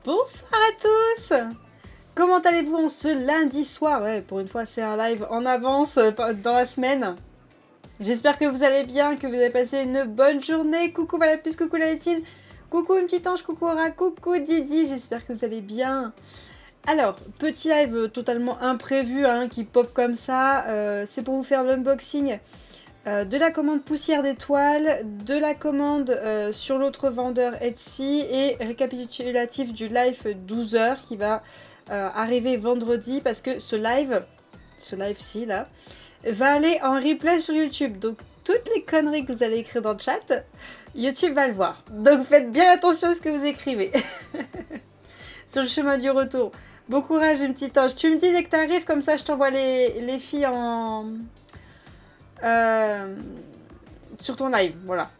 Bonsoir à tous. Comment allez-vous en ce lundi soir? Ouais, pour une fois c'est un live en avance dans la semaine. J'espère que vous allez bien, que vous avez passé une bonne journée. Coucou Valapuce, coucou Laletine, coucou une petite ange, coucou Aura, coucou Didi, j'espère que vous allez bien. Alors, petit live totalement imprévu qui pop comme ça, c'est pour vous faire l'unboxing de la commande poussière d'étoiles, de la commande sur l'autre vendeur Etsy et récapitulatif du live 12h qui va arriver vendredi parce que ce live-ci là, va aller en replay sur YouTube. Donc toutes les conneries que vous allez écrire dans le chat, YouTube va le voir. Donc faites bien attention à ce que vous écrivez. Sur le chemin du retour. Bon courage une petite ange. Tu me dis dès que t'arrives, comme ça je t'envoie les filles en... sur ton live, voilà.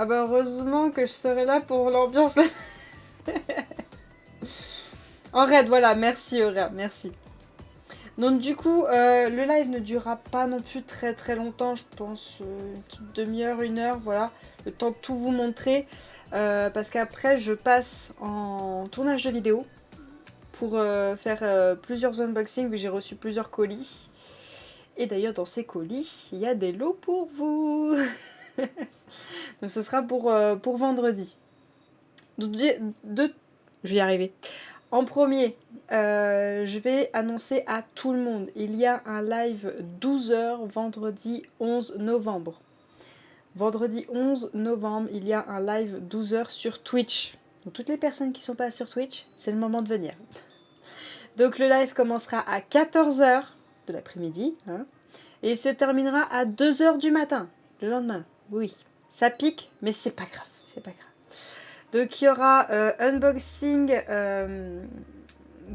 Ah bah heureusement que je serai là pour l'ambiance. En raid, voilà, merci Aura, merci. Donc du coup, le live ne durera pas non plus très très longtemps, je pense une petite demi-heure, une heure, voilà, le temps de tout vous montrer. Parce qu'après, je passe en tournage de vidéo pour faire plusieurs unboxings, vu que j'ai reçu plusieurs colis. Et d'ailleurs, dans ces colis, il y a des lots pour vous. Donc ce sera pour vendredi. Donc, je vais y arriver. En premier, je vais annoncer à tout le monde. Il y a un live 12h vendredi 11 novembre. Vendredi 11 novembre, il y a un live 12h sur Twitch. Donc toutes les personnes qui ne sont pas sur Twitch, c'est le moment de venir. Donc le live commencera à 14h de l'après-midi. Et il se terminera à 2h du matin. Le lendemain. Oui. Ça pique, mais c'est pas grave. C'est pas grave. Donc il y aura unboxing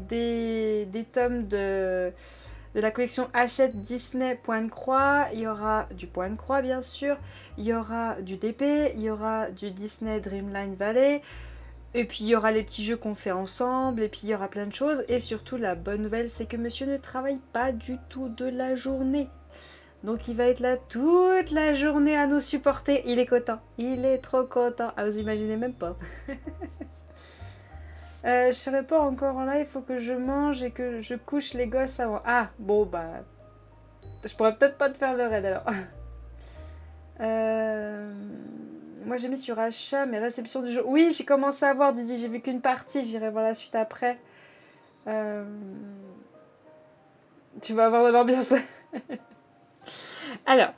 des tomes de la collection Hachette Disney Point de Croix. Il y aura du Point de Croix bien sûr. Il y aura du DP. Il y aura du Disney Dreamline Valley. Et puis il y aura les petits jeux qu'on fait ensemble. Et puis il y aura plein de choses. Et surtout la bonne nouvelle c'est que monsieur ne travaille pas du tout de la journée. Donc il va être là toute la journée à nous supporter. Il est content. Il est trop content. Ah, vous imaginez même pas. Je serai pas encore en live. Il faut que je mange et que je couche les gosses avant. Ah, bon bah... Je pourrais peut-être pas te faire le raid alors. Moi j'ai mis sur achat mes réceptions du jour. Oui, j'ai commencé à voir Didi. J'ai vu qu'une partie. J'irai voir la suite après. Tu vas avoir de l'ambiance. Alors,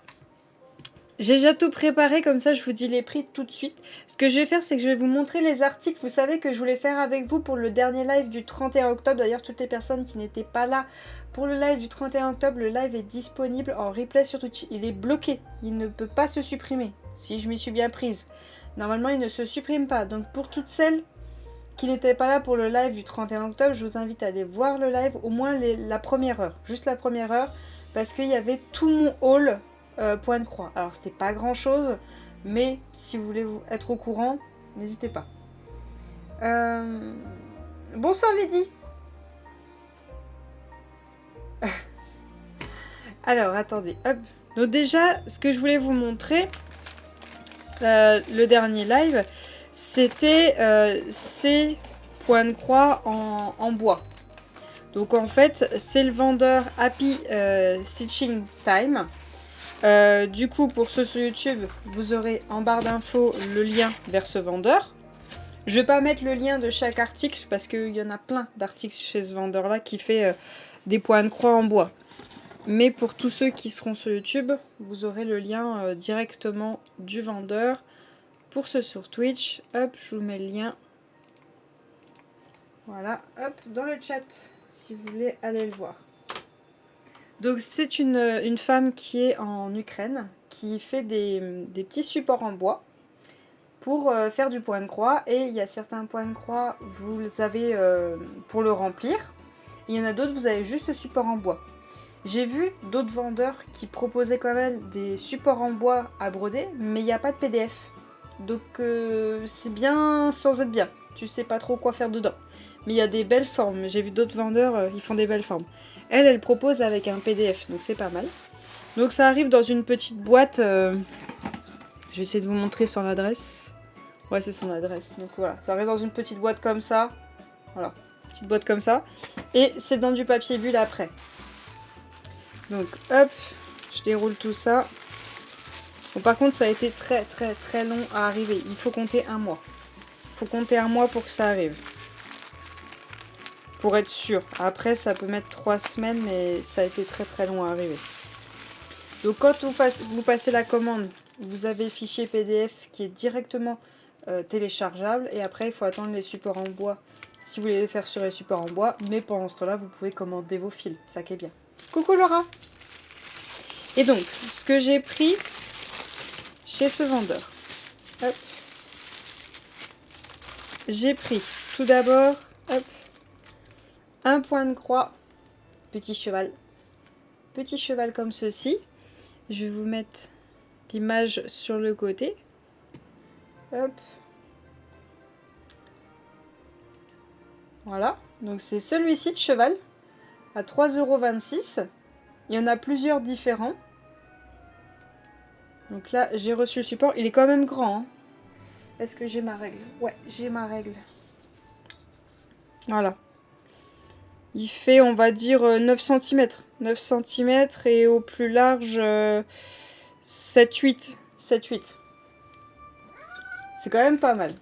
j'ai déjà tout préparé, comme ça je vous dis les prix tout de suite. Ce que je vais faire, c'est que je vais vous montrer les articles. Vous savez que je voulais faire avec vous pour le dernier live du 31 octobre. D'ailleurs, toutes les personnes qui n'étaient pas là pour le live du 31 octobre, le live est disponible en replay sur Twitch. Il est bloqué, il ne peut pas se supprimer, si je m'y suis bien prise. Normalement, il ne se supprime pas. Donc pour toutes celles qui n'étaient pas là pour le live du 31 octobre, je vous invite à aller voir le live, au moins la première heure. Juste la première heure, parce qu'il y avait tout mon haul Point de Croix. Alors c'était pas grand chose, mais si vous voulez être au courant, n'hésitez pas. Bonsoir Lydie. Alors attendez, hop. Donc déjà, ce que je voulais vous montrer, le dernier live, c'était ces points de croix en bois. Donc en fait, c'est le vendeur Happy Stitching Time. Du coup, pour ceux sur YouTube, vous aurez en barre d'infos le lien vers ce vendeur. Je vais pas mettre le lien de chaque article parce qu'il y en a plein d'articles chez ce vendeur-là qui fait des points de croix en bois. Mais pour tous ceux qui seront sur YouTube, vous aurez le lien directement du vendeur. Pour ceux sur Twitch, hop, je vous mets le lien. Voilà, hop, dans le chat, si vous voulez aller le voir. Donc c'est une femme qui est en Ukraine, qui fait des petits supports en bois pour faire du point de croix. Et il y a certains points de croix, vous les avez pour le remplir. Il y en a d'autres, vous avez juste le support en bois. J'ai vu d'autres vendeurs qui proposaient quand même des supports en bois à broder, mais il n'y a pas de PDF. Donc c'est bien sans être bien. Tu sais pas trop quoi faire dedans. Mais il y a des belles formes. J'ai vu d'autres vendeurs, ils font des belles formes. Elle propose avec un PDF, donc c'est pas mal. Donc ça arrive dans une petite boîte. Je vais essayer de vous montrer son adresse. Ouais, c'est son adresse. Donc voilà, ça arrive dans une petite boîte comme ça. Voilà, petite boîte comme ça. Et c'est dans du papier bulle après. Donc hop, je déroule tout ça. Bon, par contre, ça a été très long à arriver. Il faut compter un mois. Il faut compter un mois pour que ça arrive. Pour être sûr. Après, ça peut mettre 3 semaines, mais ça a été très long à arriver. Donc quand vous passez la commande, vous avez le fichier PDF qui est directement téléchargeable. Et après, il faut attendre les supports en bois si vous voulez les faire sur les supports en bois. Mais pendant ce temps-là, vous pouvez commander vos fils. Ça qui est bien. Coucou Laura! Et donc, ce que j'ai pris chez ce vendeur. Hop. J'ai pris tout d'abord, hop, un point de croix, petit cheval. Petit cheval comme ceci. Je vais vous mettre l'image sur le côté. Hop. Voilà. Donc c'est celui-ci de cheval à 3,26 €. Il y en a plusieurs différents. Donc là, j'ai reçu le support. Il est quand même grand. Hein. Est-ce que j'ai ma règle? Ouais, j'ai ma règle. Voilà. Il fait, on va dire, 9 cm. 9 cm et au plus large, 7-8. 7-8. C'est quand même pas mal.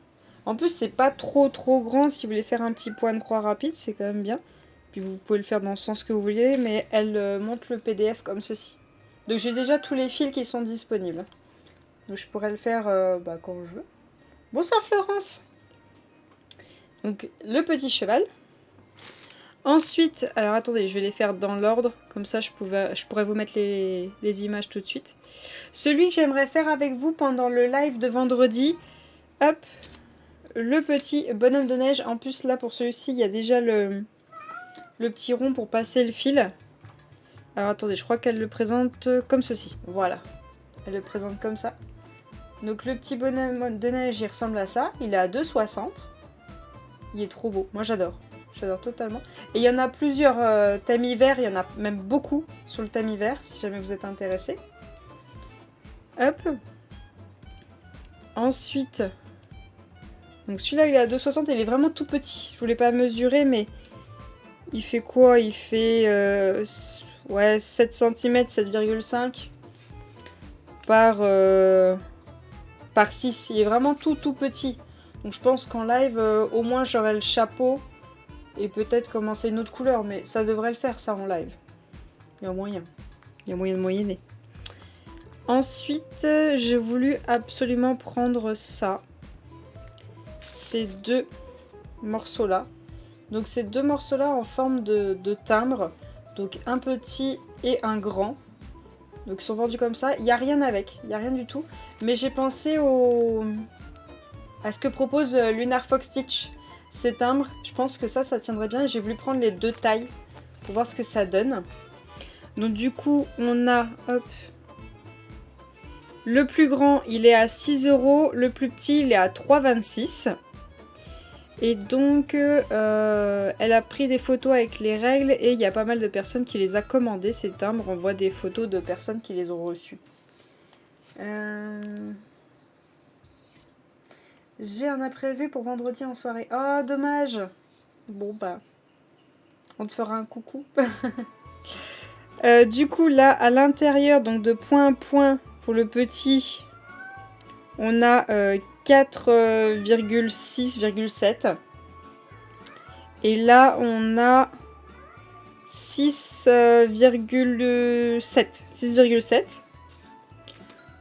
En plus, c'est pas trop grand. Si vous voulez faire un petit point de croix rapide, c'est quand même bien. Puis vous pouvez le faire dans le sens que vous voulez, mais elle montre le PDF comme ceci. Donc j'ai déjà tous les fils qui sont disponibles. Donc je pourrais le faire quand je veux. Bonsoir Florence. Donc le petit cheval. Ensuite, alors attendez, je vais les faire dans l'ordre. Comme ça, je pourrais vous mettre les images tout de suite. Celui que j'aimerais faire avec vous pendant le live de vendredi. Hop, le petit bonhomme de neige. En plus, là, pour celui-ci, il y a déjà le petit rond pour passer le fil. Alors attendez, je crois qu'elle le présente comme ceci. Voilà, elle le présente comme ça. Donc le petit bonhomme de neige, il ressemble à ça. Il est à 2,60 €. Il est trop beau. Moi, j'adore. J'adore totalement. Et il y en a plusieurs thèmes hiver. Il y en a même beaucoup sur le thème hiver, si jamais vous êtes intéressé. Hop. Ensuite, donc celui-là, il est à 2,60 €. Il est vraiment tout petit. Je voulais pas mesurer, mais il fait quoi? Il fait 7 cm, 7,5 par 6. Il est vraiment tout petit. Donc je pense qu'en live, au moins j'aurai le chapeau. Et peut-être commencer une autre couleur, mais ça devrait le faire, ça, en live. Il y a moyen. Il y a moyen de moyenner. Ensuite, j'ai voulu absolument prendre ça. Ces deux morceaux-là. Donc, ces deux morceaux-là en forme de timbre. Donc, un petit et un grand. Donc, ils sont vendus comme ça. Il n'y a rien avec. Il n'y a rien du tout. Mais j'ai pensé à ce que propose Lunar Fox Stitch. Ces timbres, je pense que ça tiendrait bien. Et j'ai voulu prendre les deux tailles pour voir ce que ça donne. Donc du coup, on a, hop, le plus grand, il est à 6 €. Le plus petit, il est à 3,26 €. Et donc, elle a pris des photos avec les règles. Et il y a pas mal de personnes qui les a commandées, ces timbres. On voit des photos de personnes qui les ont reçues. J'ai un imprévu pour vendredi en soirée. Oh, dommage. Bon, bah, on te fera un coucou. Du coup, là, à l'intérieur, donc de point à point, pour le petit, on a 4,6,7. Et là, on a 6,7. 6,7.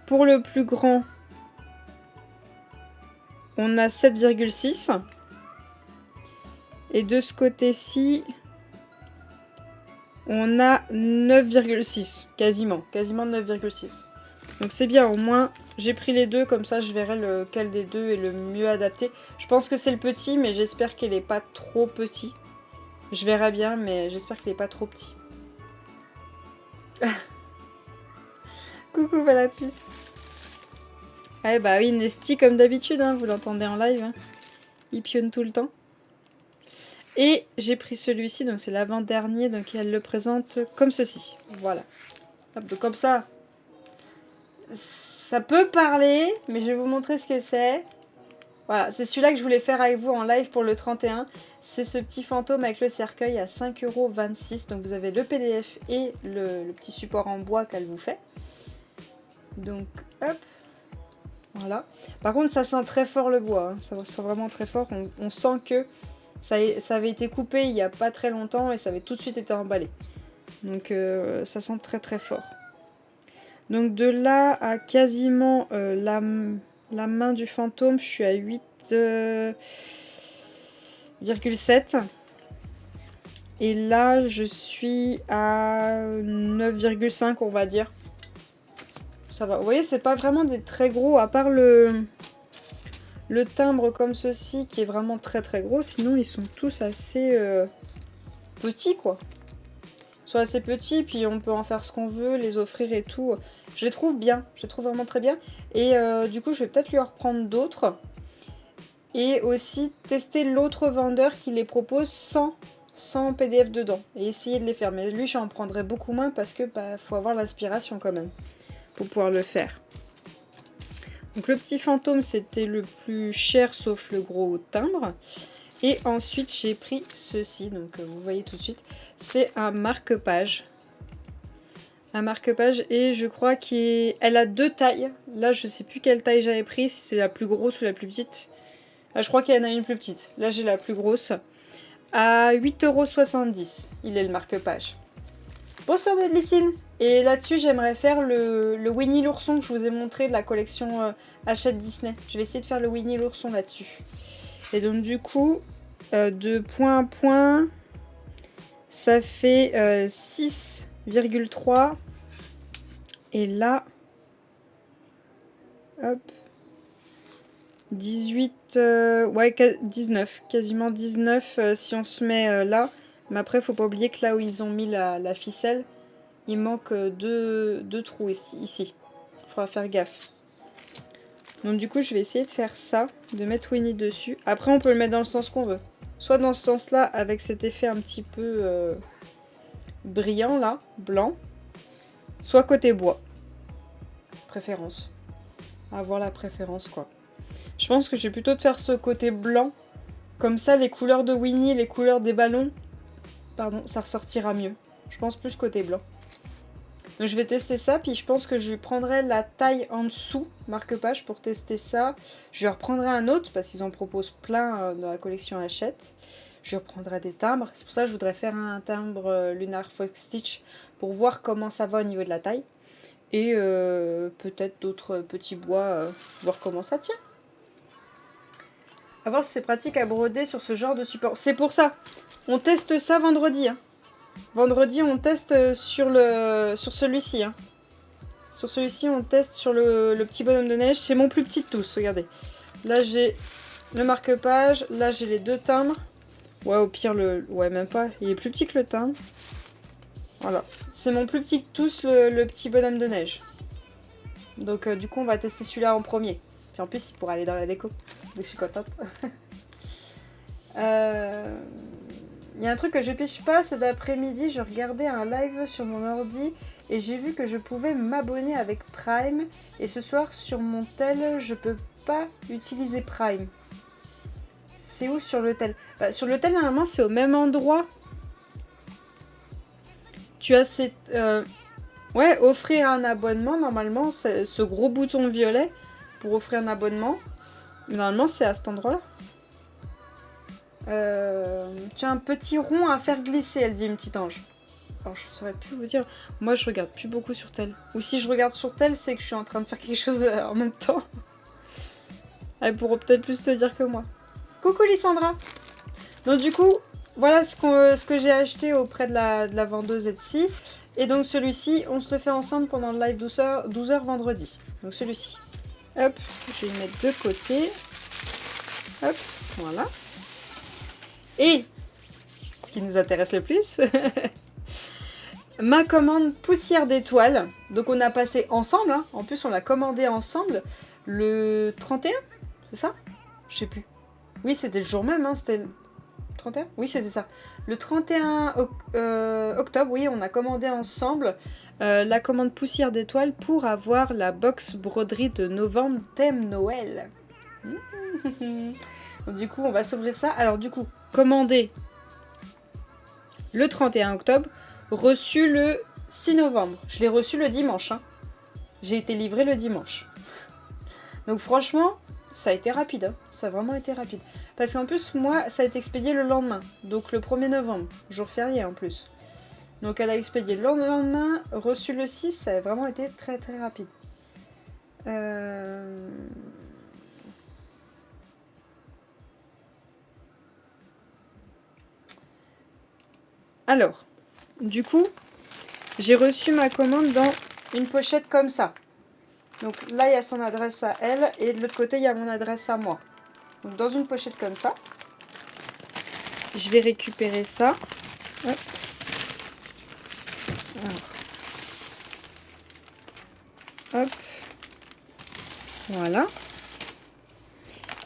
Pour le plus grand, on a 7,6. Et de ce côté-ci, on a 9,6. Quasiment 9,6. Donc c'est bien, au moins, j'ai pris les deux, comme ça je verrai lequel des deux est le mieux adapté. Je pense que c'est le petit, mais j'espère qu'il n'est pas trop petit. Je verrai bien, mais j'espère qu'il n'est pas trop petit. Coucou, la puce. Ah bah oui, Nesty comme d'habitude, hein, vous l'entendez en live. Hein. Il pionne tout le temps. Et j'ai pris celui-ci, donc c'est l'avant-dernier, donc elle le présente comme ceci. Voilà. Hop, donc comme ça, ça peut parler, mais je vais vous montrer ce que c'est. Voilà, c'est celui-là que je voulais faire avec vous en live pour le 31. C'est ce petit fantôme avec le cercueil à 5,26 €. Donc vous avez le PDF et le petit support en bois qu'elle vous fait. Donc hop, voilà. Par contre ça sent très fort le bois, hein. Ça sent vraiment très fort. On sent que ça avait été coupé il n'y a pas très longtemps et ça avait tout de suite été emballé. Donc ça sent très très fort. Donc de là à quasiment la main du fantôme, je suis à 8,7. Et là, je suis à 9,5, on va dire. Ça va. Vous voyez, c'est pas vraiment des très gros, à part le timbre comme ceci, qui est vraiment très très gros. Sinon, ils sont tous assez petits, quoi. Ils sont assez petits, puis on peut en faire ce qu'on veut, les offrir et tout. Je les trouve bien, je les trouve vraiment très bien. Et du coup, je vais peut-être lui en reprendre d'autres. Et aussi tester l'autre vendeur qui les propose sans PDF dedans. Et essayer de les faire. Mais lui, j'en prendrai beaucoup moins parce que faut avoir l'inspiration quand même pour pouvoir le faire. Donc le petit fantôme, c'était le plus cher sauf le gros timbre. Et ensuite, j'ai pris ceci. Donc vous voyez tout de suite. C'est un marque-page. Un marque-page et je crois qu'elle a deux tailles. Là, je sais plus quelle taille j'avais pris, si c'est la plus grosse ou la plus petite. Ah, je crois qu'il y en a une plus petite. Là, j'ai la plus grosse. À 8,70 €. Il est le marque-page. Bonsoir Deadlicine. Et là-dessus, j'aimerais faire le Winnie l'ourson que je vous ai montré de la collection Hachette Disney. Je vais essayer de faire le Winnie l'ourson là-dessus. Et donc du coup, de point à point, ça fait 6,3. Et là, hop, 18, ouais, 19, quasiment 19 si on se met là. Mais après, faut pas oublier que là où ils ont mis la ficelle, il manque deux trous ici. Il faudra faire gaffe. Donc du coup, je vais essayer de faire ça, de mettre Winnie dessus. Après, on peut le mettre dans le sens qu'on veut. Soit dans ce sens-là, avec cet effet un petit peu brillant là, blanc. Soit côté bois. Préférence. Avoir la préférence, quoi. Je pense que je vais plutôt de faire ce côté blanc. Comme ça, les couleurs de Winnie, les couleurs des ballons, pardon, ça ressortira mieux. Je pense plus côté blanc. Donc je vais tester ça, puis je pense que je prendrai la taille en dessous, marque-page, pour tester ça. Je reprendrai un autre, parce qu'ils en proposent plein dans la collection Hachette. Je reprendrai des timbres. C'est pour ça que je voudrais faire un timbre Lunar Fox Stitch, pour voir comment ça va au niveau de la taille. Et peut-être d'autres petits bois, voir comment ça tient. A voir si c'est pratique à broder sur ce genre de support. C'est pour ça. On teste ça vendredi. Hein. Vendredi, on teste sur celui-ci. Hein. Sur celui-ci, on teste sur le petit bonhomme de neige. C'est mon plus petit de tous, regardez. Là, j'ai le marque-page. Là, j'ai les deux timbres. Ouais, au pire, ouais, même pas. Il est plus petit que le timbre. Voilà. C'est mon plus petit de tous, le petit bonhomme de neige. Donc, du coup, on va tester celui-là en premier. Puis en plus, il pourra aller dans la déco. Donc, je suis contente. Il y a un truc que je pêche pas, cet après-midi, je regardais un live sur mon ordi et j'ai vu que je pouvais m'abonner avec Prime. Et ce soir, sur mon tel, je peux pas utiliser Prime. C'est où sur le tel? Sur le tel, normalement, c'est au même endroit. Tu as cette... ouais, offrir un abonnement, normalement, c'est ce gros bouton violet pour offrir un abonnement. Normalement, c'est à cet endroit-là. Tu as un petit rond à faire glisser, elle dit une petite ange. Alors, je saurais plus vous dire. Moi, je regarde plus beaucoup sur tel. Ou si je regarde sur tel, c'est que je suis en train de faire quelque chose en même temps. Elle pourra peut-être plus te dire que moi. Coucou Lysandra. Donc du coup, voilà ce que j'ai acheté auprès de la vendeuse Etsy. Et donc celui-ci, on se le fait ensemble pendant le live 12h vendredi. Donc celui-ci. Hop, je vais le mettre de côté. Hop, voilà. Et, ce qui nous intéresse le plus, ma commande poussière d'étoiles. Donc on a passé ensemble, hein. En plus on l'a commandé ensemble le 31, c'est ça? Je sais plus. Oui, c'était le jour même, hein. C'était le 31? Oui, c'était ça. Le 31 octobre, oui, on a commandé ensemble. la commande poussière d'étoiles pour avoir la box broderie de novembre thème Noël. Donc, du coup, on va s'ouvrir ça. Alors du coup, commandé le 31 octobre, reçu le 6 novembre. Je l'ai reçu le dimanche. Hein. J'ai été livré le dimanche. Donc franchement, ça a été rapide. Hein. Ça a vraiment été rapide. Parce qu'en plus, moi, ça a été expédié le lendemain. Donc le 1er novembre. Jour férié en plus. Donc elle a expédié le lendemain, reçu le 6. Ça a vraiment été très très rapide. Alors, du coup, j'ai reçu ma commande dans une pochette comme ça. Donc là, il y a son adresse à elle et de l'autre côté, il y a mon adresse à moi. Donc dans une pochette comme ça, je vais récupérer ça. Hop. Hop. Voilà.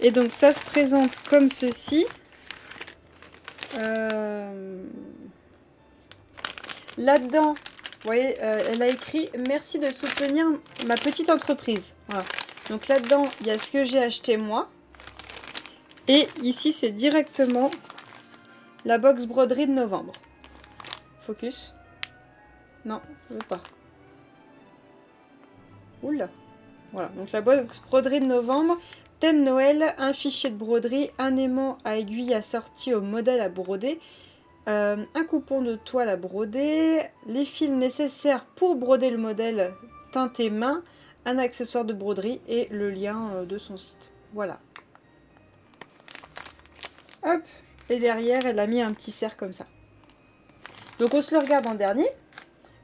Et donc ça se présente comme ceci. Là-dedans, vous voyez, elle a écrit « Merci de soutenir ma petite entreprise ». Voilà. Donc là-dedans, il y a ce que j'ai acheté moi. Et ici, c'est directement la box broderie de novembre. Focus. Non, je veux pas. Oula. Voilà, donc la box broderie de novembre. Thème Noël, un fichier de broderie, un aimant à aiguille assorti au modèle à broder. Un coupon de toile à broder, les fils nécessaires pour broder le modèle teinté main, un accessoire de broderie et le lien de son site. Voilà. Hop. Et derrière, elle a mis un petit cerf comme ça. Donc on se le regarde en dernier.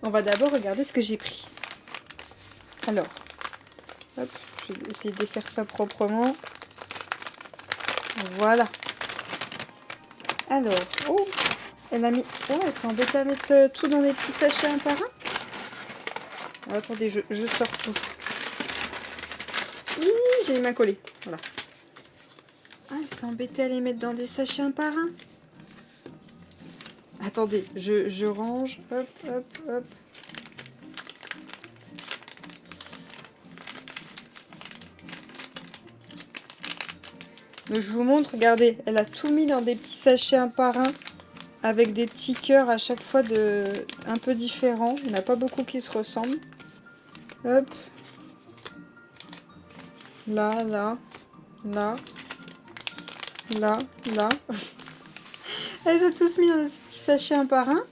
On va d'abord regarder ce que j'ai pris. Alors, hop, je vais essayer de défaire ça proprement. Voilà. Alors, oh, elle a mis... Oh, elle s'est embêtée à mettre tout dans des petits sachets un par un. Alors, attendez, je sors tout. J'ai les mains collées. Voilà. Ah, elle s'est embêtée à les mettre dans des sachets un par un. Attendez, je range. Hop, hop, hop. Donc, je vous montre, regardez, elle a tout mis dans des petits sachets un par un. Avec des petits cœurs à chaque fois un peu différents. Il n'y en a pas beaucoup qui se ressemblent. Hop. Là, là, là, là, là. Elle les a tous mis dans des petits sachets un par un.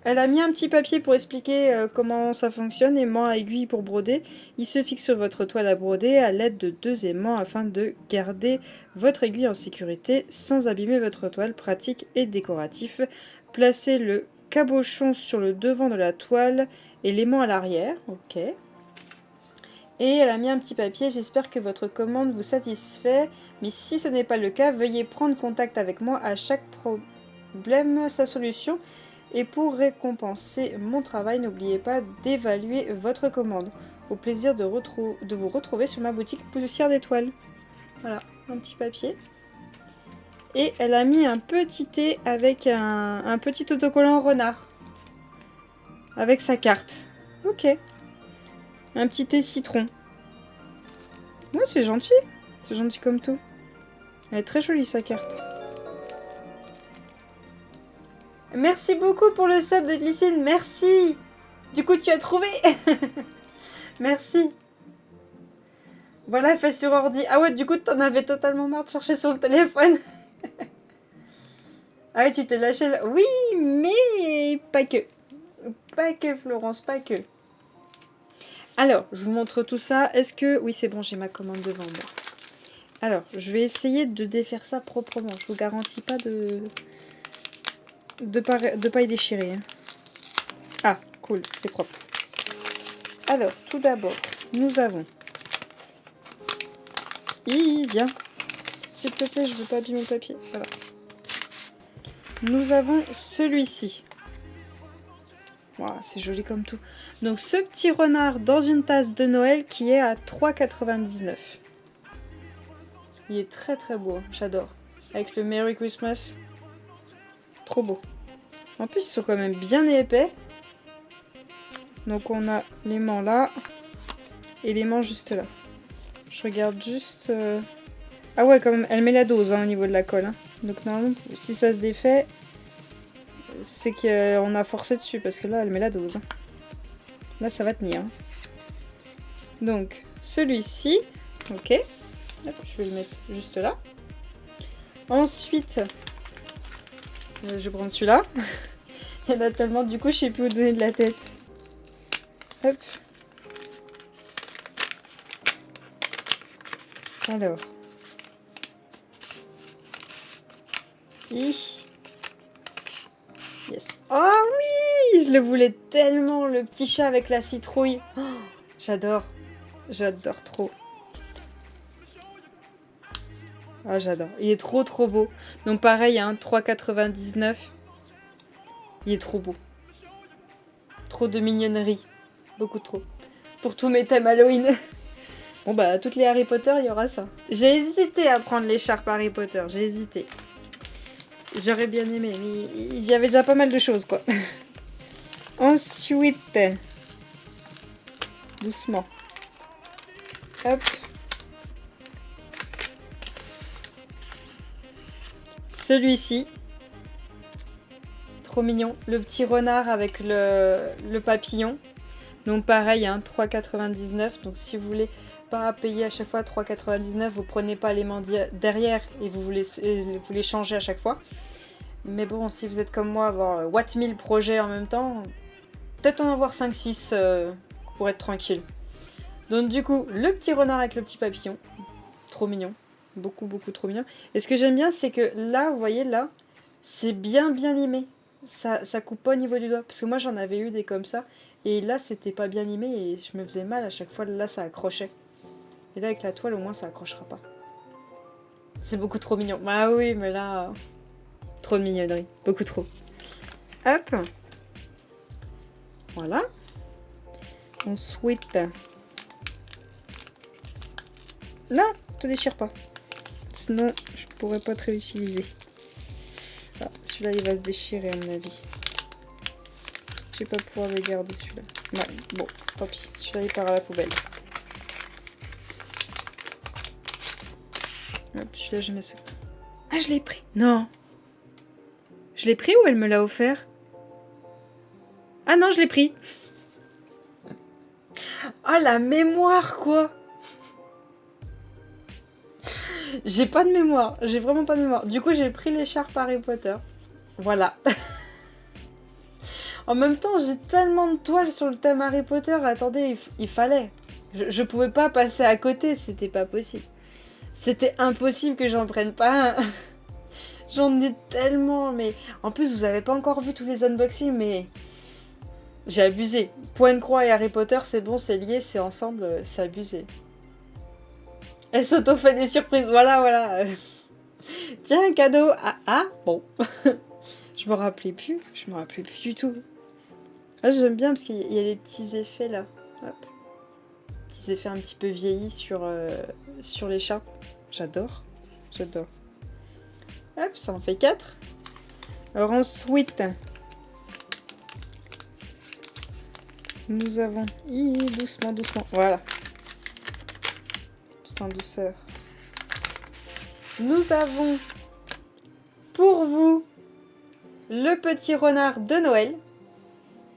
Elle a mis un petit papier pour expliquer comment ça fonctionne, aimant à aiguille pour broder. Il se fixe sur votre toile à broder à l'aide de 2 aimants afin de garder votre aiguille en sécurité sans abîmer votre toile, pratique et décoratif. Placez le cabochon sur le devant de la toile et l'aimant à l'arrière. Ok. Et elle a mis un petit papier, j'espère que votre commande vous satisfait, mais si ce n'est pas le cas, veuillez prendre contact avec moi à chaque problème, sa solution. Et pour récompenser mon travail, n'oubliez pas d'évaluer votre commande. Au plaisir de vous retrouver sur ma boutique Poussière d'étoiles. Voilà, un petit papier. Et elle a mis un petit thé avec un petit autocollant renard. Avec sa carte. Ok. Un petit thé citron. Ouais, c'est gentil. C'est gentil comme tout. Elle est très jolie sa carte. Merci beaucoup pour le sub de Glycine, merci. Du coup, tu as trouvé. Merci. Voilà, fait sur ordi. Ah ouais, du coup, t'en avais totalement marre de chercher sur le téléphone. Ah ouais, tu t'es lâché là. Oui, mais pas que. Pas que, Florence, pas que. Alors, je vous montre tout ça. Est-ce que... Oui, c'est bon, j'ai ma commande devant moi. Alors, je vais essayer de défaire ça proprement. Je vous garantis pas de pas y déchirer. Hein. Ah, cool, c'est propre. Alors, tout d'abord, nous avons... Viens. S'il te plaît, je veux pas abîmer le papier. Voilà. Nous avons celui-ci. Wow, c'est joli comme tout. Donc, ce petit renard dans une tasse de Noël qui est à 3,99 €. Il est très très beau, hein. J'adore. Avec le Merry Christmas. Trop beau. En plus, ils sont quand même bien épais. Donc on a l'aimant là et l'aimant juste là. Je regarde juste... Ah ouais, quand même, elle met la dose hein, au niveau de la colle. Hein. Donc normalement, si ça se défait, c'est qu'on a forcé dessus parce que là, elle met la dose. Hein. Là, ça va tenir. Hein. Donc, celui-ci, ok. Hop, je vais le mettre juste là. Ensuite, je vais prendre celui-là. Il y en a tellement, du coup, je sais plus où donner de la tête. Hop. Alors. Yes. Oh oui, je le voulais tellement, le petit chat avec la citrouille. Oh, j'adore. J'adore trop. Ah, j'adore. Il est trop trop beau. Donc pareil, hein, 3,99. Il est trop beau. Trop de mignonnerie. Beaucoup trop. Pour tous mes thèmes Halloween. Bon bah, toutes les Harry Potter, il y aura ça. J'ai hésité à prendre l'écharpe Harry Potter. J'ai hésité. J'aurais bien aimé, mais il y avait déjà pas mal de choses, quoi. Ensuite... Doucement. Hop. Celui-ci. Trop mignon. Le petit renard avec le papillon. Donc pareil, hein, 3,99. Donc si vous voulez pas payer à chaque fois 3,99, vous prenez pas l'aimant derrière et vous les changez à chaque fois. Mais bon, si vous êtes comme moi, avoir What 1000 projets en même temps, peut-être en avoir 5-6 pour être tranquille. Donc du coup, le petit renard avec le petit papillon. Trop mignon. Beaucoup, beaucoup trop mignon. Et ce que j'aime bien, c'est que là, vous voyez, là, c'est bien limé. Ça coupe pas au niveau du doigt. Parce que moi, j'en avais eu des comme ça. Et là, c'était pas bien limé et je me faisais mal à chaque fois. Là, ça accrochait. Et là, avec la toile, au moins, ça accrochera pas. C'est beaucoup trop mignon. Bah oui, mais là... Trop de mignonnerie. Beaucoup trop. Hop. Voilà. Ensuite... Non, te déchire pas. Sinon, je pourrais pas te réutiliser. Ah, celui-là, il va se déchirer, à mon avis. Je vais pas pouvoir le garder, celui-là. Ouais, bon, tant pis. Celui-là, il part à la poubelle. Hop, celui-là, je mets ce... Ah, je l'ai pris. Non. Je l'ai pris ou elle me l'a offert? Ah non, je l'ai pris. Ah, la mémoire, quoi. J'ai pas de mémoire. J'ai vraiment pas de mémoire. Du coup, j'ai pris l'écharpe Harry Potter. Voilà. En même temps, j'ai tellement de toiles sur le thème Harry Potter. Attendez, il fallait. Je pouvais pas passer à côté. C'était pas possible. C'était impossible que j'en prenne pas un. J'en ai tellement, mais... En plus, vous avez pas encore vu tous les unboxings, mais... J'ai abusé. Point de croix et Harry Potter, c'est bon, c'est lié, c'est ensemble, c'est abusé. Elle s'auto-fait des surprises, voilà. Tiens, un cadeau. Ah, bon. Je me rappelais plus du tout. Ah, j'aime bien parce qu'il y a les petits effets là. Hop. Petits effets un petit peu vieillis sur l'écharpe. J'adore. Hop, ça en fait 4. Alors ensuite, nous avons... doucement. Voilà. Tout en douceur. Nous avons pour vous le petit renard de Noël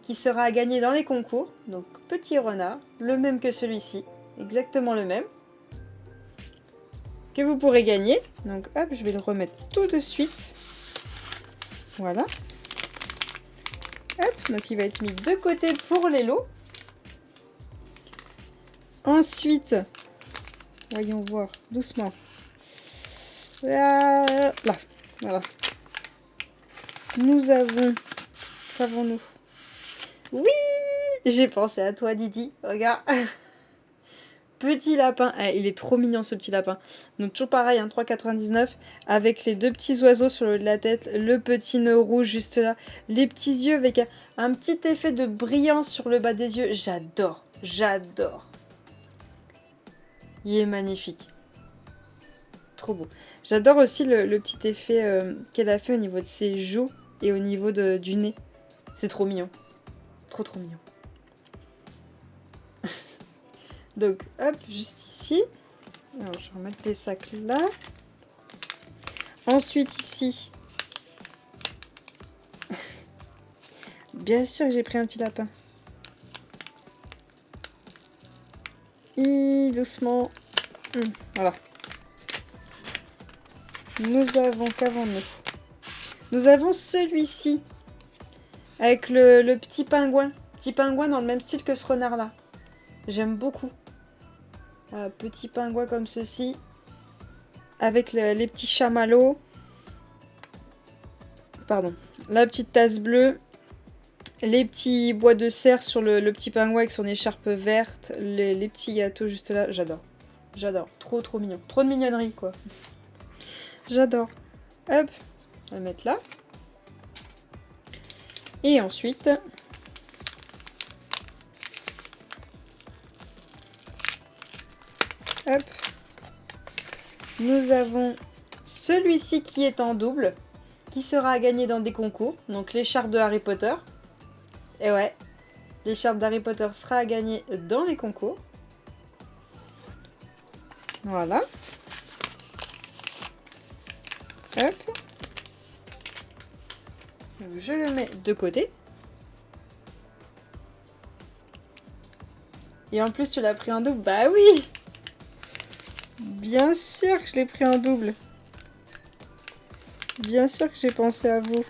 qui sera à gagner dans les concours. Donc petit renard, le même que celui-ci, exactement le même. Que vous pourrez gagner. Donc hop, je vais le remettre tout de suite. Voilà. Hop, donc il va être mis de côté pour les lots. Ensuite, voyons voir, doucement. Là. Voilà. Nous avons... Qu'avons-nous? Oui, j'ai pensé à toi, Didi. Regarde. Petit lapin. Il est trop mignon, ce petit lapin. Donc toujours pareil, hein, 3,99. Avec les deux petits oiseaux sur le haut de la tête. Le petit nœud rouge juste là. Les petits yeux avec un petit effet de brillance sur le bas des yeux. J'adore. Il est magnifique. Trop beau. J'adore aussi le petit effet qu'elle a fait au niveau de ses joues et au niveau du nez. C'est trop mignon. Trop mignon. Donc, hop, juste ici. Alors, je vais remettre les sacs là. Ensuite, ici. Bien sûr que j'ai pris un petit lapin. Doucement. Voilà. Nous avons, qu'avons-nous? Nous avons celui-ci. Avec le petit pingouin. Petit pingouin dans le même style que ce renard-là. J'aime beaucoup. Petit pingouin comme ceci. Avec les petits chamallows. Pardon. La petite tasse bleue. Les petits bois de cerf sur le petit pingouin avec son écharpe verte. Les petits gâteaux juste là. J'adore. J'adore. Trop trop mignon. Trop de mignonnerie quoi. J'adore. Hop. On va le mettre là. Et ensuite... Hop. Nous avons celui-ci qui est en double, qui sera à gagner dans des concours. Donc l'écharpe de Harry Potter. Et ouais, l'écharpe d'Harry Potter sera à gagner dans les concours. Voilà. Hop. Donc je le mets de côté. Et en plus tu l'as pris en double. Bah oui! Bien sûr que je l'ai pris en double. Bien sûr que j'ai pensé à vous.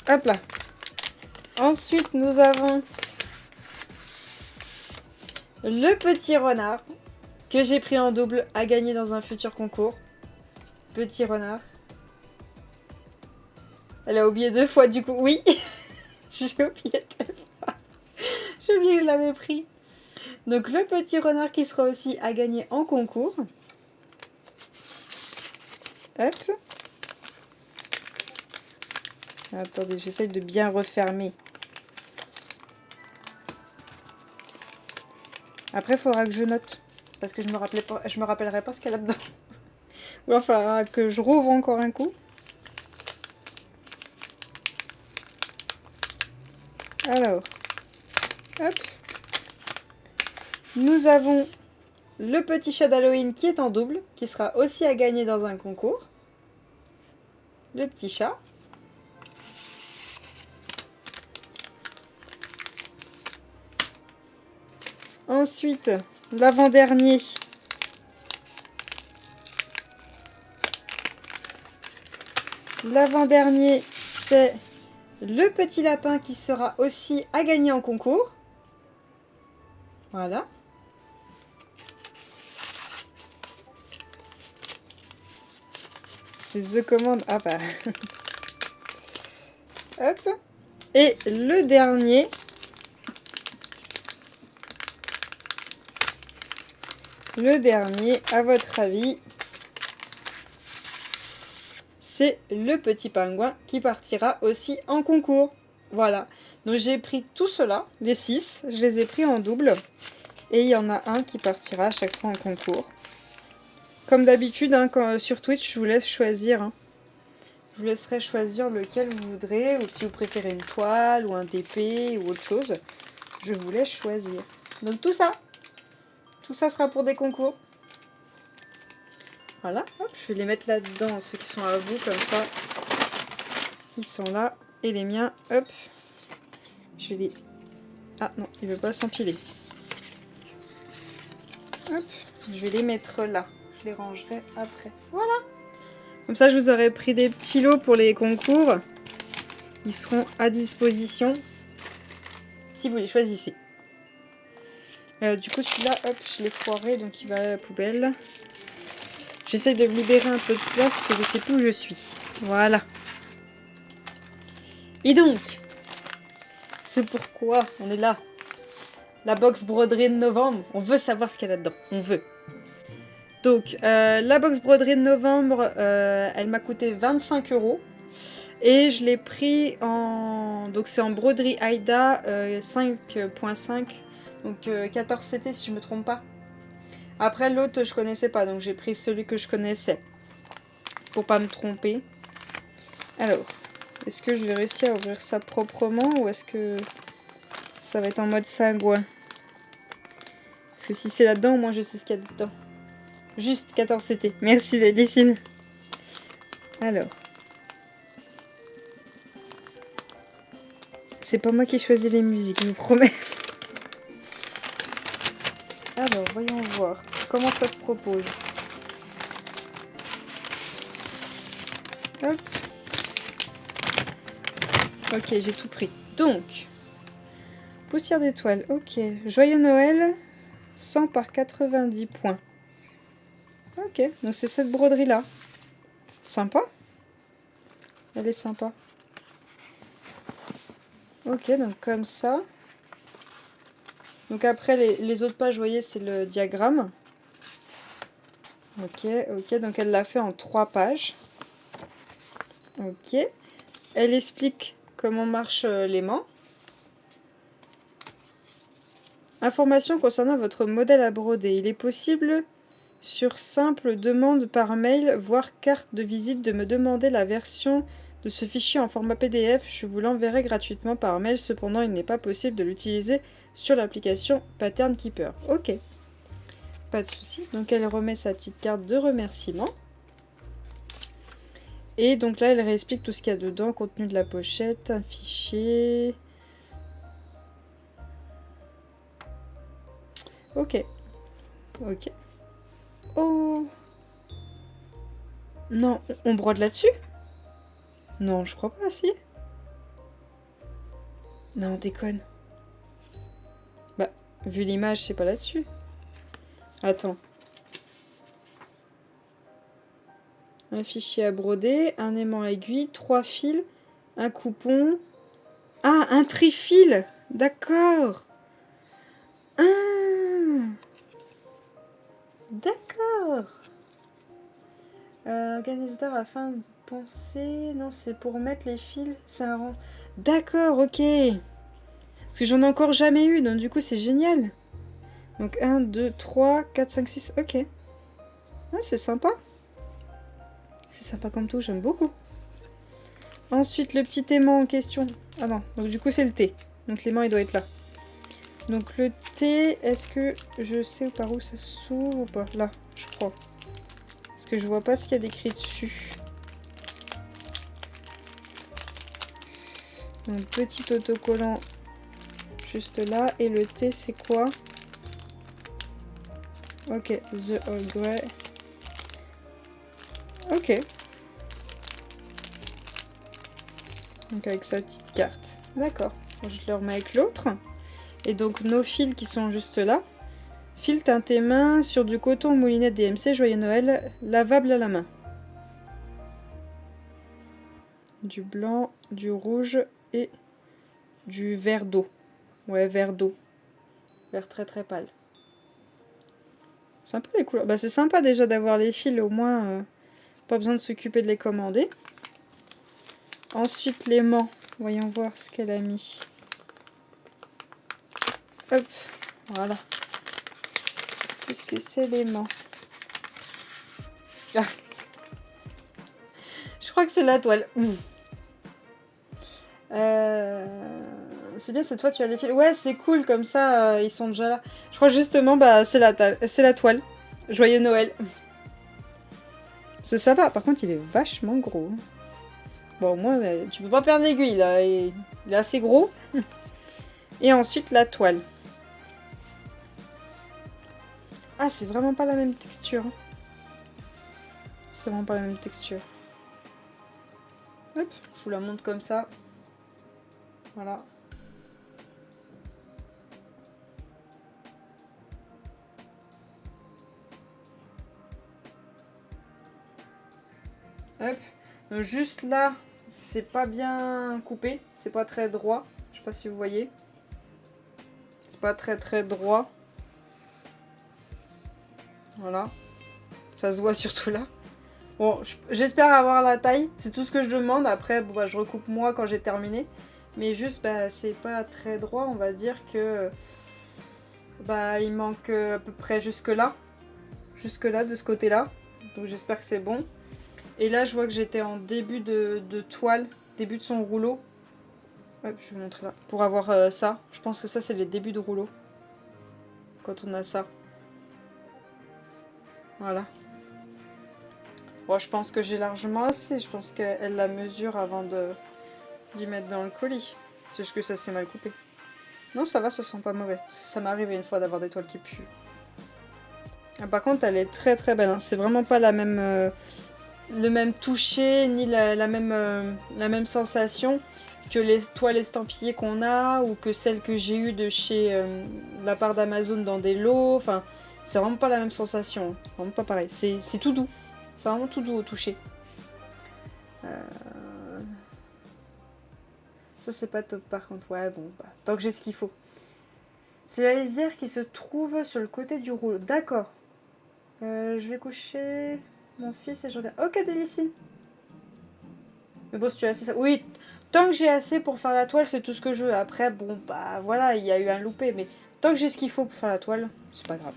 Hop là. Ensuite, nous avons le petit renard que j'ai pris en double à gagner dans un futur concours. Petit renard. Elle a oublié 2 fois du coup. Oui, j'ai oublié 2 fois. J'ai oublié que je l'avais pris. Donc le petit renard qui sera aussi à gagner en concours. Hop. Attendez, j'essaie de bien refermer. Après, il faudra que je note. Parce que je me rappellerai pas ce qu'il y a là-dedans. Ou il faudra que je rouvre encore un coup. Alors. Hop. Nous avons le petit chat d'Halloween qui est en double. Qui sera aussi à gagner dans un concours. Le petit chat. Ensuite, l'avant-dernier. L'avant-dernier, c'est le petit lapin qui sera aussi à gagner en concours. Voilà. C'est The Command. Ah bah. Hop. Et le dernier. Le dernier, à votre avis, c'est le petit pingouin qui partira aussi en concours. Voilà. Donc j'ai pris tout cela, les 6, je les ai pris en double. Et il y en a un qui partira à chaque fois en concours. Comme d'habitude, hein, sur Twitch, je vous laisse choisir. Hein. Je vous laisserai choisir lequel vous voudrez, ou si vous préférez une toile, ou un TP, ou autre chose. Je vous laisse choisir. Donc tout ça sera pour des concours. Voilà, hop, je vais les mettre là-dedans, ceux qui sont à vous, comme ça. Ils sont là. Et les miens, hop. Je vais les... Ah non, il ne veut pas s'empiler. Hop, je vais les mettre là. Je les rangerai après. Voilà. Comme ça, je vous aurai pris des petits lots pour les concours. Ils seront à disposition si vous les choisissez. Du coup, celui-là, hop, je l'ai foiré, donc il va à la poubelle. J'essaie de me libérer un peu de place parce que je ne sais plus où je suis. Voilà. Et donc, c'est pourquoi on est là. La box broderie de novembre. On veut savoir ce qu'il y a là-dedans. On veut. Donc, la box broderie de novembre, elle m'a coûté 25 €. Et je l'ai pris en... Donc, c'est en broderie Aida 5.5. Donc 14 CT si je me trompe pas. Après l'autre je connaissais pas, donc j'ai pris celui que je connaissais. Pour pas me tromper. Alors, est-ce que je vais réussir à ouvrir ça proprement ou est-ce que ça va être en mode sagouin? Parce que si c'est là-dedans, au moins je sais ce qu'il y a dedans. Juste 14 CT. Merci Délicine. Alors. C'est pas moi qui choisis les musiques, je vous promets. Alors, voyons voir. Comment ça se propose? Hop. Ok, j'ai tout pris. Donc, poussière d'étoile. Ok. Joyeux Noël. 100 par 90 points. Ok, donc c'est cette broderie-là. Sympa. Elle est sympa. Ok, donc comme ça. Donc après, les autres pages, vous voyez, c'est le diagramme. Ok, ok, donc elle l'a fait en 3 pages. Ok. Elle explique comment marchent l'aimant. Information concernant votre modèle à broder. Il est possible, sur simple demande par mail, voire carte de visite, de me demander la version de ce fichier en format PDF. Je vous l'enverrai gratuitement par mail. Cependant, il n'est pas possible de l'utiliser sur l'application Pattern Keeper. Ok. Pas de souci. Donc elle remet sa petite carte de remerciement. Et donc là, elle réexplique tout ce qu'il y a dedans. Contenu de la pochette, un fichier. Ok. Ok. Oh. Non, on brode là-dessus? Non, je crois pas, si. Non, on déconne. Bah, vu l'image, c'est pas là-dessus. Attends. Un fichier à broder, un aimant aiguille, 3 fils, un coupon. Ah, un trifil. D'accord. Ah. D'accord. Organisateur afin de penser... Non, c'est pour mettre les fils. C'est un rang. D'accord, ok. Parce que j'en ai encore jamais eu, donc du coup c'est génial. Donc 1, 2, 3, 4, 5, 6, ok. Ah, c'est sympa. C'est sympa comme tout, j'aime beaucoup. Ensuite, le petit aimant en question. Ah non, donc du coup c'est le T. Donc l'aimant il doit être là. Donc le T, est-ce que je sais par où ça s'ouvre ou pas? Là, je crois. Parce que je vois pas ce qu'il y a d'écrit dessus. Donc petit autocollant juste là. Et le T c'est quoi? Ok, The All Grey. Ok. Donc avec sa petite carte. D'accord. Je le remets avec l'autre. Et donc nos fils qui sont juste là. Fil teinté main sur du coton moulinet DMC Joyeux Noël, lavable à la main. Du blanc, du rouge et du vert d'eau. Ouais, vert d'eau. Vert très très pâle. Sympa les couleurs. Bah c'est sympa déjà d'avoir les fils, au moins pas besoin de s'occuper de les commander. Ensuite l'aimant. Voyons voir ce qu'elle a mis. Hop, voilà. Qu'est-ce que c'est l'aimant? Ah. Je crois que c'est la toile. C'est bien, cette fois tu as les fils. Ouais, c'est cool, comme ça, ils sont déjà là. Je crois justement, bah, c'est la toile. Joyeux Noël. C'est sympa. Par contre, il est vachement gros. Bon, au moins, tu peux pas perdre l'aiguille, là. Il est assez gros. Et ensuite, la toile. Ah, c'est vraiment pas la même texture. C'est vraiment pas la même texture. Hop, je vous la montre comme ça. Voilà. Hop. Donc juste là, c'est pas bien coupé. C'est pas très droit. Je sais pas si vous voyez. C'est pas très très droit. Voilà. Ça se voit surtout là. Bon, j'espère avoir la taille. C'est tout ce que je demande. Après, bon, bah, je recoupe moi quand j'ai terminé. Mais juste, bah, c'est pas très droit. On va dire que... Bah, il manque à peu près jusque là. Jusque là, de ce côté-là. Donc j'espère que c'est bon. Et là, je vois que j'étais en début de toile début de son rouleau. Hop, je vais vous montrer là. Pour avoir ça. Je pense que ça, c'est les débuts de rouleau. Quand on a ça. Voilà. Bon, je pense que j'ai largement assez. Je pense qu'elle la mesure avant d'y mettre dans le colis. C'est juste que ça s'est mal coupé. Non, ça va, ça sent pas mauvais. Ça m'est arrivé une fois d'avoir des toiles qui puent. Ah, par contre, elle est très très belle. Hein. C'est vraiment pas la même, le même toucher, ni la même sensation que les toiles estampillées qu'on a, ou que celles que j'ai eues de chez la part d'Amazon dans des lots. Enfin, c'est vraiment pas la même sensation. Hein. Vraiment pas pareil. C'est tout doux. C'est vraiment tout doux au toucher. Ça, c'est pas top par contre. Ouais, bon, bah, tant que j'ai ce qu'il faut. C'est la lisière qui se trouve sur le côté du rouleau. D'accord. Je vais coucher mon fils et je regarde. Ok, Délicine. Mais bon, si tu as assez... Oui, tant que j'ai assez pour faire la toile, c'est tout ce que je veux. Après, bon, bah voilà, il y a eu un loupé. Mais tant que j'ai ce qu'il faut pour faire la toile, c'est pas grave.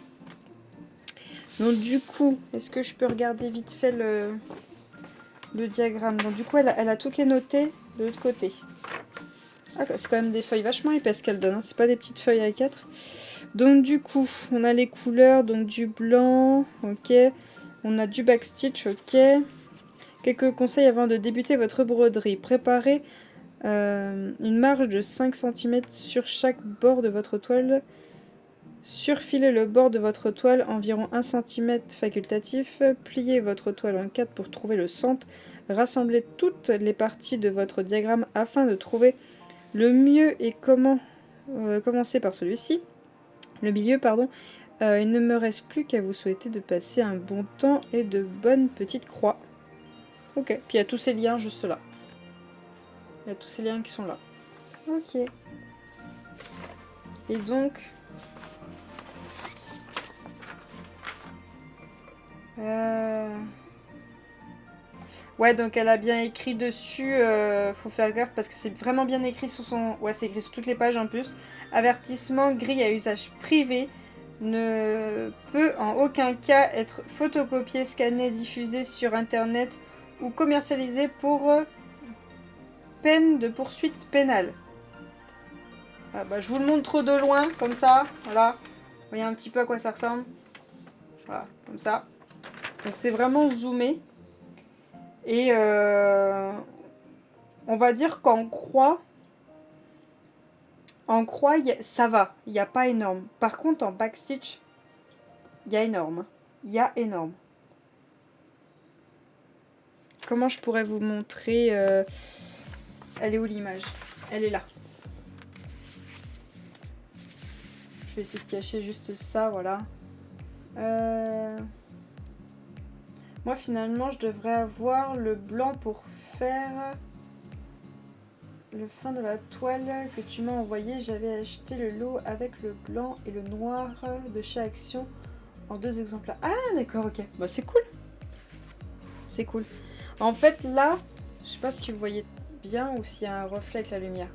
Donc du coup, est-ce que je peux regarder vite fait le diagramme? Donc du coup, elle a tout qui est noté de l'autre côté. Ah, c'est quand même des feuilles vachement épaisses qu'elle donne. Hein. C'est pas des petites feuilles A4. Donc du coup, on a les couleurs. Donc du blanc, ok. On a du backstitch, ok. Quelques conseils avant de débuter votre broderie. Préparez une marge de 5 cm sur chaque bord de votre toile. Surfilez le bord de votre toile environ 1 cm facultatif. Pliez votre toile en 4 pour trouver le centre. Rassemblez toutes les parties de votre diagramme afin de trouver le mieux et comment commencer par celui-ci. Le milieu, pardon. Il ne me reste plus qu'à vous souhaiter de passer un bon temps et de bonnes petites croix. Ok, puis il y a tous ces liens juste là. Il y a tous ces liens qui sont là. Ok. Et donc... Ouais, donc elle a bien écrit dessus, faut faire gaffe parce que c'est vraiment bien écrit sur son... Ouais, c'est écrit sur toutes les pages en plus. Avertissement, grille à usage privé, ne peut en aucun cas être photocopié, scanné, diffusé sur internet ou commercialisé pour peine de poursuite pénale. Ah bah, je vous le montre de loin, comme ça, voilà. Vous voyez un petit peu à quoi ça ressemble. Voilà, comme ça. Donc c'est vraiment zoomé. Et on va dire qu'en croix, ça va. Il n'y a pas énorme. Par contre, en backstitch, il y a énorme. Il y a énorme. Comment je pourrais vous montrer Elle est où l'image? Elle est là. Je vais essayer de cacher juste ça, voilà. Moi, finalement, je devrais avoir le blanc pour faire le fin de la toile que tu m'as envoyé. J'avais acheté le lot avec le blanc et le noir de chez Action en 2 exemplaires. Ah, d'accord, ok. Bah, c'est cool. C'est cool. En fait, là, je sais pas si vous voyez bien ou s'il y a un reflet avec la lumière.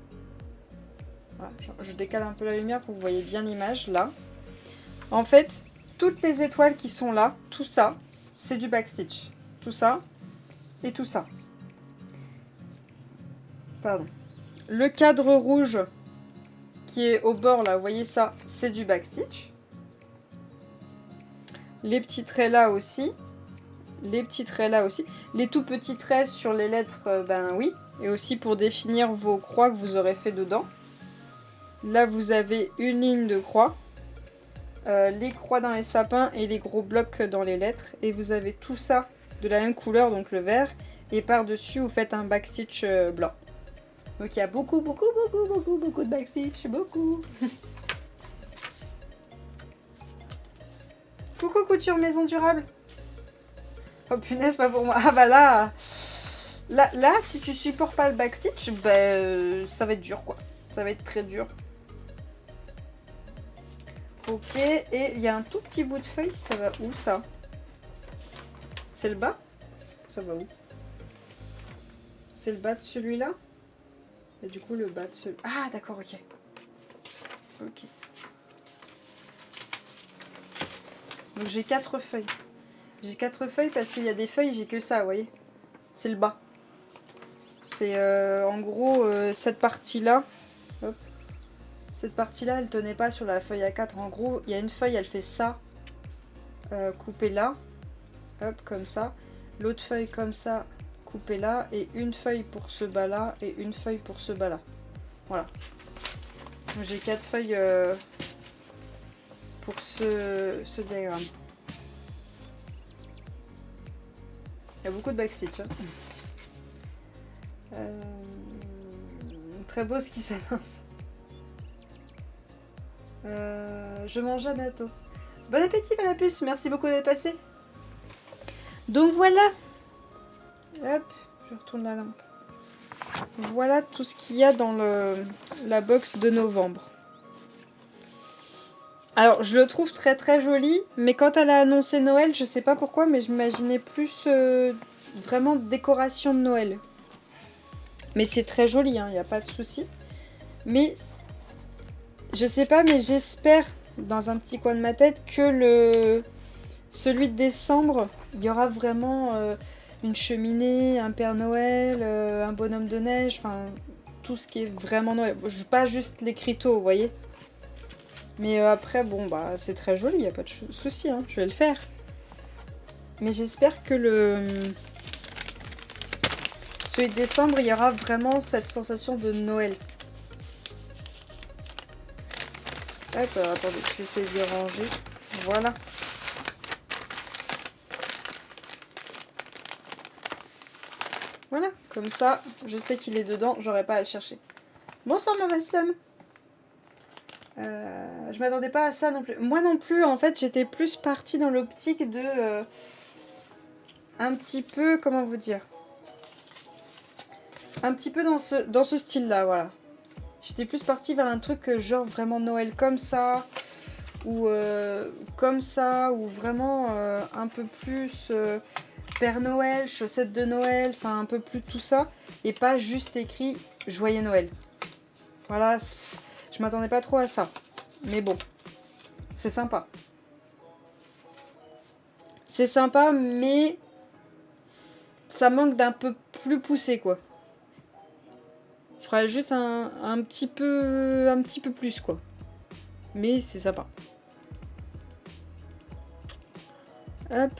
Voilà, je décale un peu la lumière pour que vous voyez bien l'image, là. En fait, toutes les étoiles qui sont là, tout ça, c'est du backstitch. Tout ça et tout ça. Pardon. Le cadre rouge qui est au bord, là, vous voyez ça, c'est du backstitch. Les petits traits là aussi. Les petits traits là aussi. Les tout petits traits sur les lettres, ben oui. Et aussi pour définir vos croix que vous aurez fait dedans. Là, vous avez une ligne de croix. Les croix dans les sapins et les gros blocs dans les lettres. Et vous avez tout ça de la même couleur, donc le vert. Et par-dessus, vous faites un backstitch blanc. Donc il y a beaucoup de backstitch. Beaucoup. Coucou couture maison durable. Oh punaise, pas pour moi. Ah bah là, si tu supportes pas le backstitch, ben ça va être dur quoi. Ça va être très dur. Ok, et il y a un tout petit bout de feuille, ça va où ça? C'est le bas? Ça va où? C'est le bas de celui-là? Et du coup le bas de celui... Ah d'accord, ok. Ok. Donc j'ai 4 feuilles. J'ai 4 feuilles parce qu'il y a des feuilles, j'ai que ça, vous voyez? C'est le bas. C'est en gros cette partie-là. Hop. Cette partie-là, elle tenait pas sur la feuille A4. En gros, il y a une feuille, elle fait ça. Coupée là. Hop, comme ça. L'autre feuille comme ça, coupée là. Et une feuille pour ce bas-là. Et une feuille pour ce bas-là. Voilà. J'ai 4 feuilles pour ce diagramme. Il y a beaucoup de backstitch. Hein. Très beau ce qui s'annonce. Je mange à bientôt. Bon appétit, la puce. Merci beaucoup d'être passé. Donc voilà. Hop, je retourne la lampe. Voilà tout ce qu'il y a dans la box de novembre. Alors, je le trouve très très joli, mais quand elle a annoncé Noël, je sais pas pourquoi, mais je m'imaginais plus vraiment décoration de Noël. Mais c'est très joli, il n'y a pas de souci. Mais, je sais pas, mais j'espère, dans un petit coin de ma tête, que celui de décembre, il y aura vraiment une cheminée, un Père Noël, un bonhomme de neige, enfin, tout ce qui est vraiment Noël. Pas juste l'écriteau, vous voyez. Mais après, bon, bah, c'est très joli, il n'y a pas de souci, hein, je vais le faire. Mais j'espère que celui de décembre, il y aura vraiment cette sensation de Noël. Hop, alors, attendez, je vais essayer de les ranger. Voilà. Voilà, comme ça, je sais qu'il est dedans, j'aurai pas à le chercher. Bonsoir, mauvaise dame. Je m'attendais pas à ça non plus. Moi non plus, en fait, j'étais plus partie dans l'optique de... un petit peu, comment vous dire, un petit peu dans ce style-là, voilà. J'étais plus partie vers un truc genre vraiment Noël comme ça, ou vraiment un peu plus Père Noël, chaussettes de Noël, enfin un peu plus tout ça, et pas juste écrit Joyeux Noël. Voilà, je m'attendais pas trop à ça, mais bon, c'est sympa. C'est sympa, mais ça manque d'un peu plus poussé, quoi. Il faudrait juste un petit peu plus, quoi. Mais c'est sympa. Hop.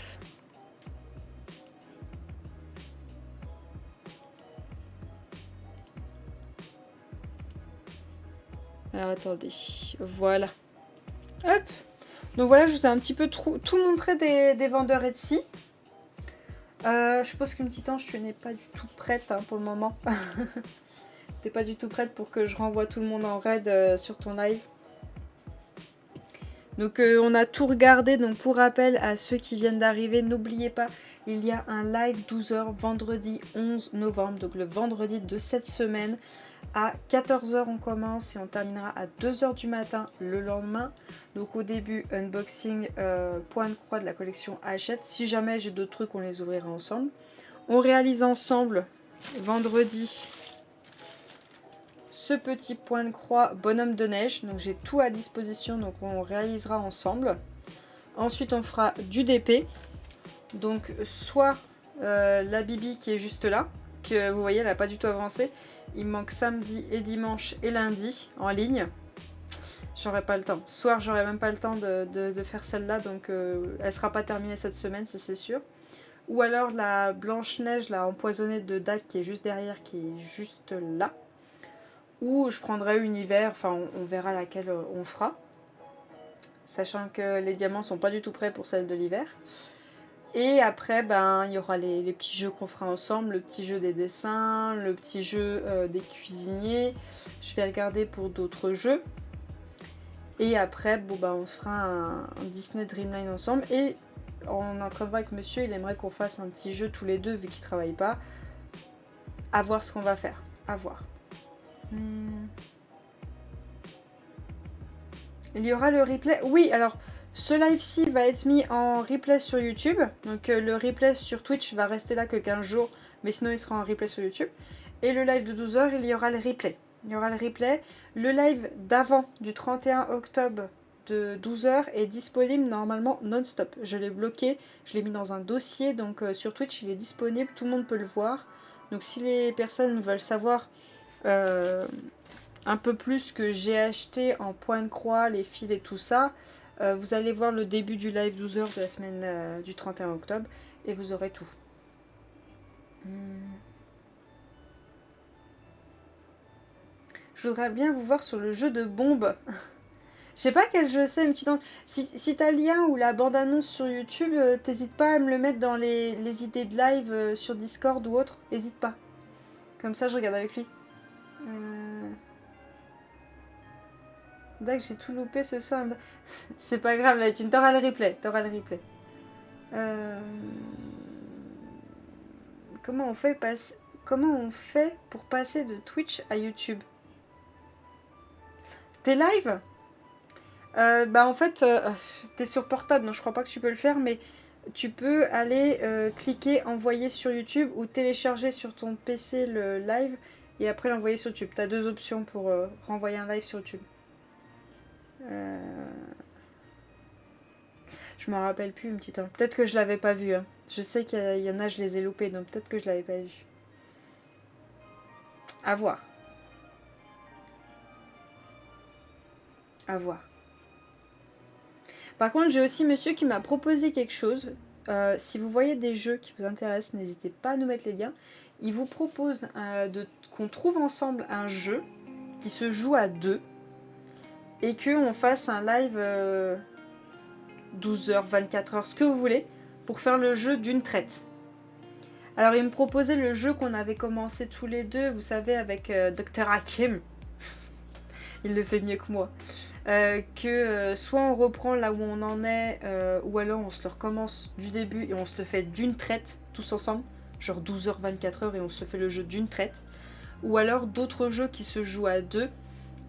Alors attendez, voilà. Hop. Donc voilà, je vous ai un petit peu tout montré des vendeurs Etsy. Je suppose qu'une petite ange, tu n'es pas du tout prête hein, pour le moment. T'es pas du tout prête pour que je renvoie tout le monde en raid sur ton live. Donc on a tout regardé, donc pour rappel à ceux qui viennent d'arriver, n'oubliez pas, il y a un live 12h vendredi 11 novembre, donc le vendredi de cette semaine. À 14h on commence et on terminera à 2h du matin le lendemain. Donc au début unboxing point de croix de la collection Hachette. Si jamais j'ai d'autres trucs on les ouvrira ensemble. On réalise ensemble vendredi ce petit point de croix bonhomme de neige. Donc j'ai tout à disposition donc on réalisera ensemble. Ensuite on fera du DP. Donc soit la Bibi qui est juste là. Que vous voyez elle n'a pas du tout avancé. Il me manque samedi et dimanche et lundi en ligne. J'aurai pas le temps. Soir, j'aurai même pas le temps de faire celle-là. Donc, elle sera pas terminée cette semaine, ça c'est sûr. Ou alors la Blanche-Neige, la empoisonnée de Dac qui est juste derrière, qui est juste là. Ou je prendrai une hiver. Enfin, on verra laquelle on fera. Sachant que les diamants sont pas du tout prêts pour celle de l'hiver. Et après, ben, il y aura les petits jeux qu'on fera ensemble, le petit jeu des dessins, le petit jeu des cuisiniers. Je vais regarder pour d'autres jeux. Et après, bon, ben, on se fera un Disney Dreamline ensemble. Et on est en train de voir avec monsieur, il aimerait qu'on fasse un petit jeu tous les deux, vu qu'il ne travaille pas. À voir ce qu'on va faire. À voir. Il y aura le replay. Oui, alors... Ce live-ci va être mis en replay sur YouTube. Donc le replay sur Twitch va rester là que 15 jours. Mais sinon il sera en replay sur YouTube. Et le live de 12h, il y aura le replay. Il y aura le replay. Le live d'avant, du 31 octobre de 12h, est disponible normalement non-stop. Je l'ai bloqué, je l'ai mis dans un dossier. Donc sur Twitch, il est disponible. Tout le monde peut le voir. Donc si les personnes veulent savoir un peu plus ce que j'ai acheté en point de croix, les fils et tout ça, vous allez voir le début du live 12h de la semaine du 31 octobre et vous aurez tout. Je voudrais bien vous voir sur le jeu de bombes. Je sais pas quel jeu c'est, une petite... Si t'as le lien ou la bande-annonce sur YouTube, t'hésites pas à me le mettre dans les idées de live sur Discord ou autre. Hésite pas. Comme ça, je regarde avec lui. D'accord, j'ai tout loupé ce soir. C'est pas grave, là, tu t'auras le replay. Comment on fait pour passer de Twitch à YouTube? T'es live? En fait, t'es sur portable, donc je crois pas que tu peux le faire, mais tu peux aller cliquer envoyer sur YouTube ou télécharger sur ton PC le live et après l'envoyer sur YouTube. T'as 2 options pour renvoyer un live sur YouTube. Je me rappelle plus une petite. Peut-être que je l'avais pas vu. Hein. Je sais qu'il y en a, je les ai loupés, donc peut-être que je l'avais pas vu. À voir. À voir. Par contre, j'ai aussi monsieur qui m'a proposé quelque chose. Si vous voyez des jeux qui vous intéressent, n'hésitez pas à nous mettre les liens. Il vous propose qu'on trouve ensemble un jeu qui se joue à 2 et qu'on fasse un live 12h, 24h, ce que vous voulez, pour faire le jeu d'une traite. Alors il me proposait le jeu qu'on avait commencé tous les deux, vous savez, avec Dr Hakim. Il le fait mieux que moi. Soit on reprend là où on en est, ou alors on se le recommence du début et on se le fait d'une traite, tous ensemble, genre 12h, 24h, et on se fait le jeu d'une traite. Ou alors d'autres jeux qui se jouent à 2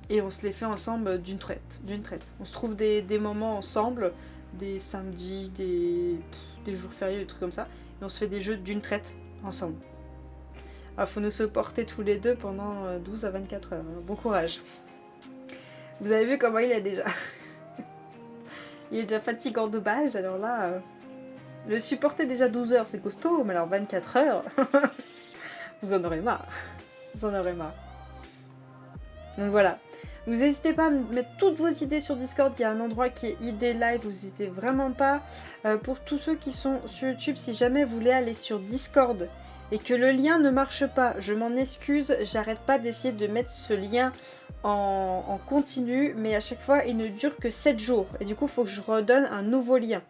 et on se les fait ensemble d'une traite. On se trouve des moments ensemble, des samedis, des jours fériés, des trucs comme ça, et on se fait des jeux d'une traite ensemble. Alors faut nous supporter tous les deux pendant 12 à 24 heures. Bon courage. Vous avez vu comment il est déjà. Il est déjà fatigant de base, alors là, le supporter déjà 12 heures c'est costaud, mais alors 24 heures, vous en aurez marre. Donc voilà. Vous n'hésitez pas à mettre toutes vos idées sur Discord, il y a un endroit qui est idées live, vous n'hésitez vraiment pas. Pour tous ceux qui sont sur YouTube, si jamais vous voulez aller sur Discord et que le lien ne marche pas, je m'en excuse, j'arrête pas d'essayer de mettre ce lien en continu, mais à chaque fois il ne dure que 7 jours, et du coup il faut que je redonne un nouveau lien.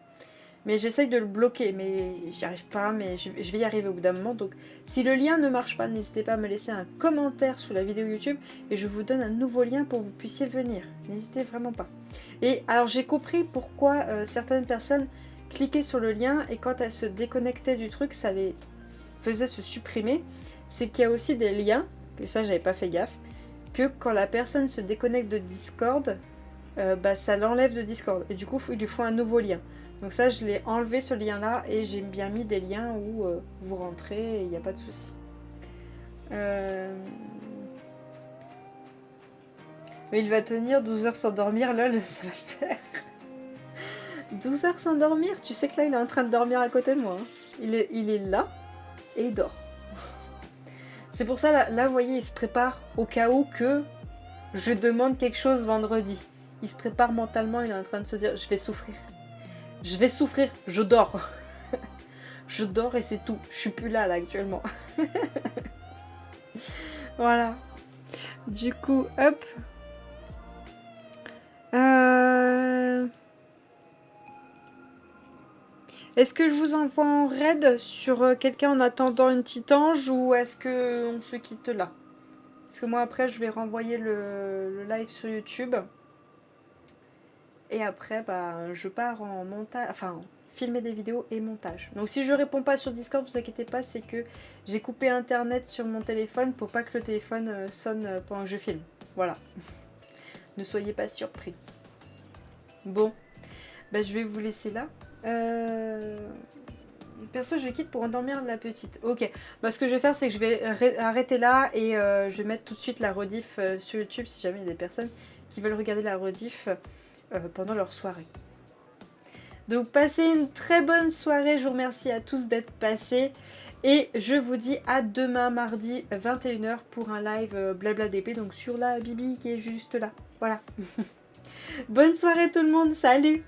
Mais j'essaye de le bloquer, mais j'y arrive pas, mais je vais y arriver au bout d'un moment. Donc si le lien ne marche pas, n'hésitez pas à me laisser un commentaire sous la vidéo YouTube et je vous donne un nouveau lien pour que vous puissiez venir. N'hésitez vraiment pas. Et alors j'ai compris pourquoi certaines personnes cliquaient sur le lien et quand elles se déconnectaient du truc, ça les faisait se supprimer. C'est qu'il y a aussi des liens, que ça j'avais pas fait gaffe, que quand la personne se déconnecte de Discord, ça l'enlève de Discord. Et du coup, il lui faut un nouveau lien. Donc ça, je l'ai enlevé ce lien-là et j'ai bien mis des liens où vous rentrez et il n'y a pas de souci. Mais il va tenir 12 heures sans dormir, lol, ça va le faire. 12 heures sans dormir, tu sais que là, il est en train de dormir à côté de moi. Hein. Il est là et il dort. C'est pour ça, là, vous voyez, il se prépare au cas où que je demande quelque chose vendredi. Il se prépare mentalement, il est en train de se dire, je vais souffrir, je dors. Je dors et c'est tout. Je suis plus là actuellement. Voilà. Du coup, hop. Est-ce que je vous envoie en raid sur quelqu'un en attendant une petite ange ou est-ce qu'on se quitte là? Parce que moi après je vais renvoyer le live sur YouTube. Et après je pars en montage, enfin filmer des vidéos et montage. Donc si je réponds pas sur Discord, vous inquiétez pas, c'est que j'ai coupé internet sur mon téléphone pour pas que le téléphone sonne pendant que je filme. Voilà. Ne soyez pas surpris. Bon, je vais vous laisser là. Perso, je quitte pour endormir la petite. Ok, ce que je vais faire, c'est que je vais arrêter là et je vais mettre tout de suite la rediff sur YouTube si jamais il y a des personnes qui veulent regarder la rediff pendant leur soirée. Donc passez une très bonne soirée, je vous remercie à tous d'être passés Et je vous dis à demain mardi 21h pour un live blabla d'épée, donc sur la Bibi qui est juste là. Voilà. Bonne soirée tout le monde, salut!